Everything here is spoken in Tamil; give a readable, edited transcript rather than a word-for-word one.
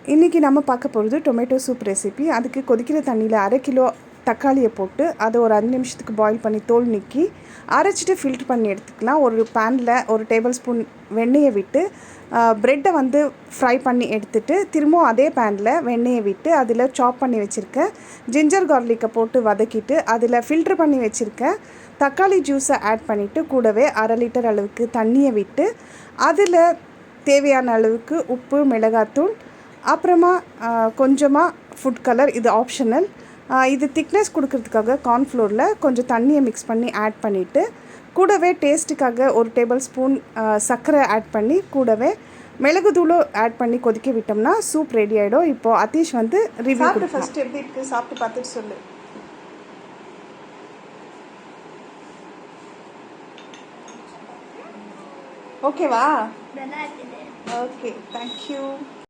இன்றைக்கி நம்ம பார்க்க போகிறது டொமேட்டோ சூப் ரெசிபி. அதுக்கு கொதிக்கிற தண்ணியில் 1/2 கிலோ தக்காளியை போட்டு அதை ஒரு 5 நிமிஷத்துக்கு பாயில் பண்ணி தோல் நீக்கி அரைச்சிட்டு ஃபில்ட்ரு பண்ணி எடுத்துக்கலாம். ஒரு பேனில் 1 டேபிள் ஸ்பூன் வெண்ணெயை விட்டு ப்ரெட்டை வந்து ஃப்ரை பண்ணி எடுத்துகிட்டு திரும்பவும் அதே பேனில் வெண்ணெயை விட்டு அதில் சாப் பண்ணி வச்சுருக்க ஜிஞ்சர் கார்லிக்கை போட்டு வதக்கிட்டு அதில் ஃபில்ட்ரு பண்ணி வச்சுருக்க தக்காளி ஜூஸை ஆட் பண்ணிவிட்டு கூடவே 1/2 லிட்டர் அளவுக்கு தண்ணியை விட்டு அதில் தேவையான அளவுக்கு உப்பு, மிளகாத்தூள், அப்புறமா கொஞ்சமாக ஃபுட் கலர், இது ஆப்ஷனல். இது திக்னஸ் கொடுக்கறதுக்காக கார்ன்ஃப்ளோரில் கொஞ்சம் தண்ணியை மிக்ஸ் பண்ணி ஆட் பண்ணிவிட்டு கூடவே டேஸ்ட்டுக்காக 1 டேபிள் ஸ்பூன் சர்க்கரை ஆட் பண்ணி கூடவே மிளகுத்தூளும் ஆட் பண்ணி கொதிக்க விட்டோம்னா சூப் ரெடி ஆகிடும். இப்போது அத்தீஷ் வந்து ரிவ்யூ ஃபஸ்ட்டு எப்படி இருக்குது சாப்பிட்டு பார்த்துட்டு சொல்லு. ஓகேவா? Okay, thank you.